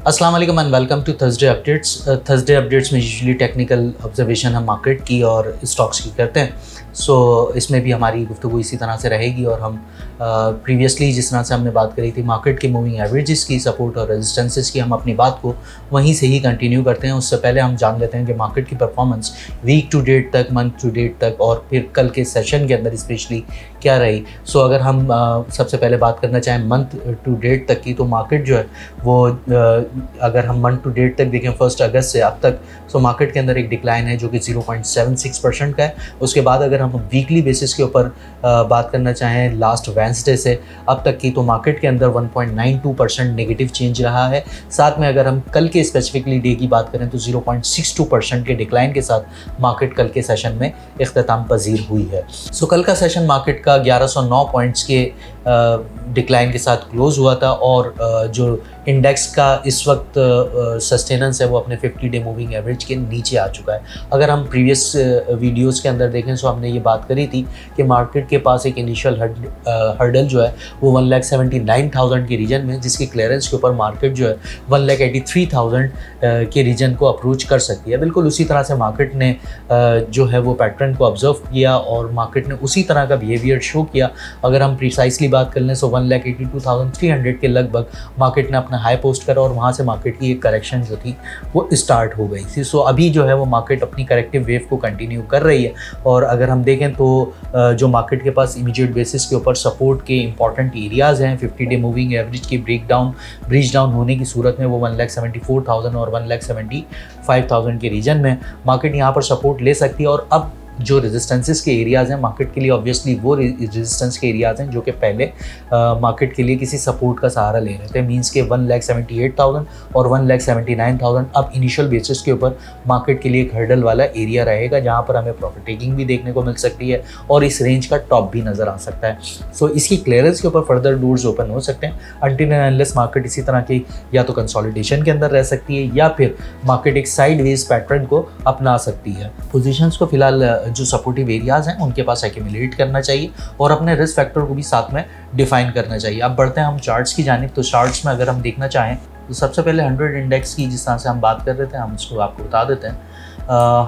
अस्सलाम वालेकुम and welcome to Thursday updates. Thursday updates में यूजुअली टेक्निकल ऑब्जर्वेशन हम मार्केट की और स्टॉक्स की करते हैं। सो इसमें भी हमारी गुफ्तगू इसी तरह से रहेगी और हम प्रीवियसली जिस तरह से हमने बात करी थी मार्केट की मूविंग एवरेजेस की, सपोर्ट और रेजिस्टेंसेस की, हम अपनी बात को वहीं से ही कंटिन्यू करते हैं। उससे पहले हम जान लेते हैं कि मार्केट की परफॉर्मेंस वीक टू डेट तक, मंथ टू डेट तक और फिर कल के सेशन के अंदर स्पेशली क्या रही। सो अगर हम सबसे पहले बात करना चाहें मंथ टू डेट तक की, तो मार्केट जो है वो अगर हम मंथ टू डेट तक देखें 1 अगस्त से अब तक, सो मार्केट के अंदर एक डिक्लाइन है जो कि 0.76% का है। उसके बाद अगर हम वीकली बेसिस के ऊपर बात करना चाहें लास्ट वेडनेसडे से अब तक की, तो मार्केट के अंदर 1.92% नेगेटिव चेंज रहा है। साथ में अगर हम कल के स्पेसिफिकली डे की बात करें तो 0.62% के डिक्लाइन के साथ मार्केट कल के सेशन में इख्तिताम पजीर हुई है। सो कल का सेशन मार्केट का 1109 पॉइंट्स के डिक्लाइन के साथ क्लोज हुआ था और जो इंडेक्स का इस वक्त सस्टेनेंस है वो अपने 50 डे मूविंग एवरेज के नीचे आ चुका है। अगर हम प्रीवियस वीडियोस के अंदर देखें तो हमने ये बात करी थी कि मार्केट के पास एक इनिशियल हर्डल जो है वो 1,79,000 के रीजन में, जिसकी क्लियरेंस के ऊपर मार्केट जो है 1,83,000 के रीजन को अप्रोच कर सकती है। बिल्कुल उसी तरह से मार्केट ने जो है वो पैटर्न को ऑब्जर्व किया और मार्केट ने उसी तरह का बिहेवियर शो किया। अगर हम प्रिसाइसली बात कर लें तो 1,82,300 के लगभग मार्केट ने अपना हाई पोस्ट करा और वहाँ से मार्केट की एक करेक्शन जो थी वो स्टार्ट हो गई थी। सो अभी जो है वो मार्केट अपनी करेक्टिव वेव को कंटिन्यू कर रही है और अगर हम देखें तो जो मार्केट के पास इमीडिएट बेसिस के ऊपर सपोर्ट के इंपॉर्टेंट एरियाज़ हैं 50 डे मूविंग एवरेज की ब्रीच डाउन होने की सूरत में वो 1,74,000 और 1,75,000 के रीजन में मार्केट यहाँ पर सपोर्ट ले सकती है। और अब जो रेजिस्टेंसेस के एरियाज़ हैं मार्केट के लिए, ऑब्वियसली वो रेजिस्टेंस के एरियाज़ हैं जो कि पहले मार्केट के लिए किसी सपोर्ट का सहारा ले रहे थे। मींस के 1,78,000 और 1,79,000 अब इनिशियल बेसिस के ऊपर मार्केट के लिए एक हर्डल वाला एरिया रहेगा जहां पर हमें प्रॉफिट टेकिंग भी देखने को मिल सकती है और इस रेंज का टॉप भी नज़र आ सकता है। सो इसकी क्लियरेंस के ऊपर फर्दर डोर्स ओपन हो सकते हैं अनटिल एंड अनलेस मार्केट इसी तरह की या तो कंसोलिडेशन के अंदर रह सकती है या फिर मार्केट एक साइडवेज पैटर्न को अपना सकती है। पोजीशंस को फिलहाल जो सपोर्टिव एरियाज़ हैं उनके पास एक्यूमुलेट करना चाहिए और अपने रिस्क फैक्टर को भी साथ में डिफाइन करना चाहिए। अब बढ़ते हैं हम चार्ट्स की जानिब। तो चार्ट्स में अगर हम देखना चाहें तो सबसे पहले 100 इंडेक्स की जिस तरह से हम बात कर रहे थे हम उसको आपको बता देते हैं।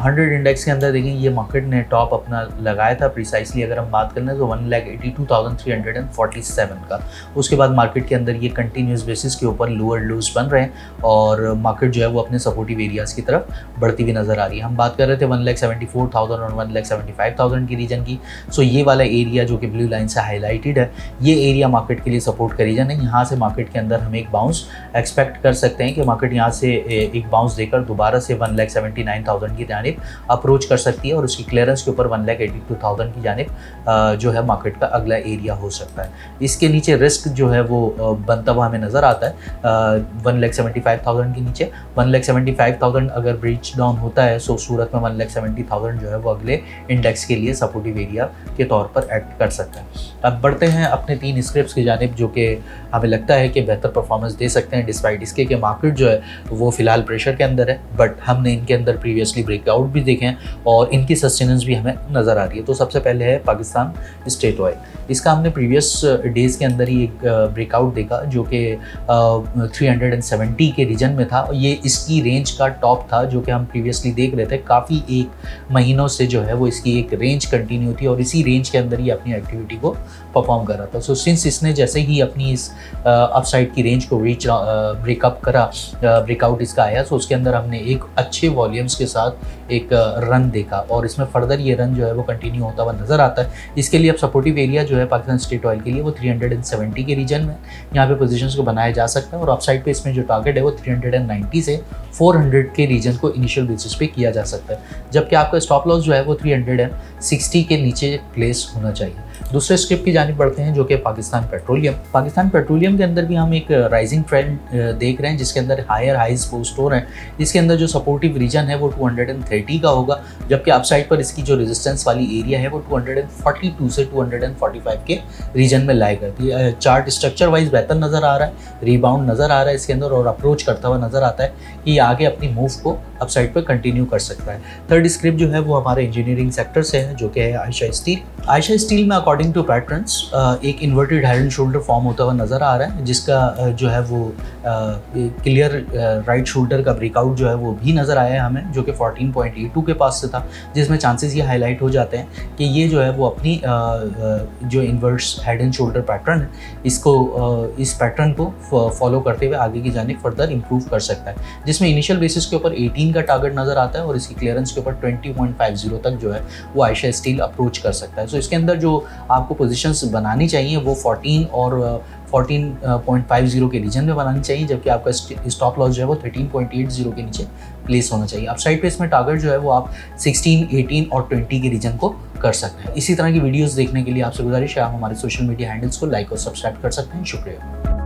100 इंडेक्स के अंदर देखिए ये मार्केट ने टॉप अपना लगाया था प्रिसाइसली अगर हम बात कर लें तो 1,82,347 का। उसके बाद मार्केट के अंदर ये कंटिन्यूस बेसिस के ऊपर लोअर लोज बन रहे हैं और मार्केट जो है वो अपने सपोर्टिव एरियाज़ की तरफ बढ़ती हुई नज़र आ रही है। हम बात कर रहे थे 1,74,000 और 1,75,000 की रीजन की। सो ये वाला एरिया जो कि ब्लू लाइन से हाईलाइटेड है ये एरिया मार्केट के लिए सपोर्ट का रीजन है। यहाँ से मार्केट के अंदर हम एक बाउंस एक्सपेक्ट कर सकते हैं कि मार्केट यहाँ से एक बाउंस देकर दोबारा से 1,79,000 की जानिब अप्रोच कर सकती है और उसकी क्लियरेंस के ऊपर 1,82,000 की जानिब जो है मार्केट का अगला एरिया हो सकता है। इसके नीचे रिस्क जो है वो बनता हुआ हमें नज़र आता है 1,75,000 के नीचे। 1,75,000 अगर ब्रीच डाउन होता है सो सूरत में 1,70,000 जो है वो अगले इंडेक्स के लिए सपोर्टिव एरिया के तौर पर एक्ट कर सकता है। अब बढ़ते हैं अपने 3 स्क्रिप्ट्स की जानिब जो कि हमें लगता है कि बेहतर परफॉर्मेंस दे सकते हैं डिस्पाइट इसके कि मार्केट जो है वो फिलहाल प्रेशर के अंदर है, बट हमने इनके अंदर प्रीवियसली ब्रेकआउट भी देखे हैं और इनकी सस्टेनेंस भी हमें नज़र आ रही है। तो सबसे पहले है पाकिस्तान स्टेट ऑयल। इसका हमने प्रीवियस डेज़ के अंदर ही एक ब्रेकआउट देखा जो कि 370 के रीजन में था। ये इसकी रेंज का टॉप था जो कि हम प्रीवियसली देख रहे थे। काफ़ी एक महीनों से जो है वो इसकी एक रेंज कंटिन्यू थी और इसी रेंज के अंदर ही अपनी एक्टिविटी को परफॉर्म कर रहा था। सो सिंस इसने जैसे ही अपनी इस अपसाइड की रेंज को ब्रेकअप करा, ब्रेकआउट इसका आया, सो उसके अंदर हमने एक अच्छे वॉल्यूम्स के साथ एक रन देखा और इसमें फर्दर ये रन जो है वो कंटिन्यू होता हुआ नज़र आता है। इसके लिए अब सपोर्टिव एरिया जो है पाकिस्तान स्टेट ऑयल के लिए वो 370 के रीजन में यहाँ पे पोजीशंस को बनाया जा सकता है और अपसाइड पे इसमें जो टारगेट है वो 390 से 400 के रीजन को इनिशियल बेसिस पे किया जा सकता है, जबकि आपका स्टॉप लॉस जो है वो 360 के नीचे प्लेस होना चाहिए। दूसरे स्क्रिप्ट की जानिब बढ़ते हैं जो कि पाकिस्तान पेट्रोलियम। पाकिस्तान पेट्रोलियम के अंदर भी हम एक राइजिंग ट्रेंड देख रहे हैं जिसके अंदर हायर हाइज पोस्ट हो रहे हैं। इसके अंदर जो सपोर्टिव रीजन है वो 230 का होगा, जबकि अपसाइड पर इसकी जो रेजिस्टेंस वाली एरिया है वो 242 से 245 के रीजन में लाई करती है। चार्ट स्ट्रक्चर वाइज बेहतर नज़र आ रहा है, रिबाउंड नज़र आ रहा है इसके अंदर और अप्रोच करता हुआ नज़र आता है कि आगे अपनी मूव को अपसाइड पर कंटिन्यू कर सकता है। थर्ड स्क्रिप्ट जो है वो हमारे इंजीनियरिंग सेक्टर से है, जो कि है आयशा स्टील। आयशा स्टील में अकॉर्डिंग टू पैटर्न्स एक inverted head and shoulder form होता हुआ नज़र आ रहा है, जिसका जो है वो क्लियर राइट शोल्डर का ब्रेकआउट जो है वो भी नज़र आया है हमें, जो कि 14.82 के पास से था, जिसमें चांसेस ये हाईलाइट हो जाते हैं कि ये जो है वो अपनी जो inverse head and shoulder pattern है, इस पैटर्न को फॉलो करते हुए आगे की जानिब फर्दर इंप्रूव कर सकता है, जिसमें इनिशियल बेसिस के ऊपर 18 का टारगेट नज़र आता है और इसकी क्लियरेंस के ऊपर 20.50 तक जो है वो आयशा स्टील अप्रोच कर सकता है। सो इसके अंदर जो आपको पोजीशंस बनानी चाहिए वो 14 और 14.50 के रीजन में बनानी चाहिए, जबकि आपका स्टॉप लॉस जो है वो 13.80 के नीचे प्लेस होना चाहिए। अपसाइड पे इसमें टारगेट जो है वो आप 16, 18 और 20 के रीजन को कर सकते हैं। इसी तरह की वीडियोस देखने के लिए आपसे गुजारिश है आप हमारे सोशल मीडिया हैंडल्स को लाइक और सब्सक्राइब कर सकते हैं। शुक्रिया।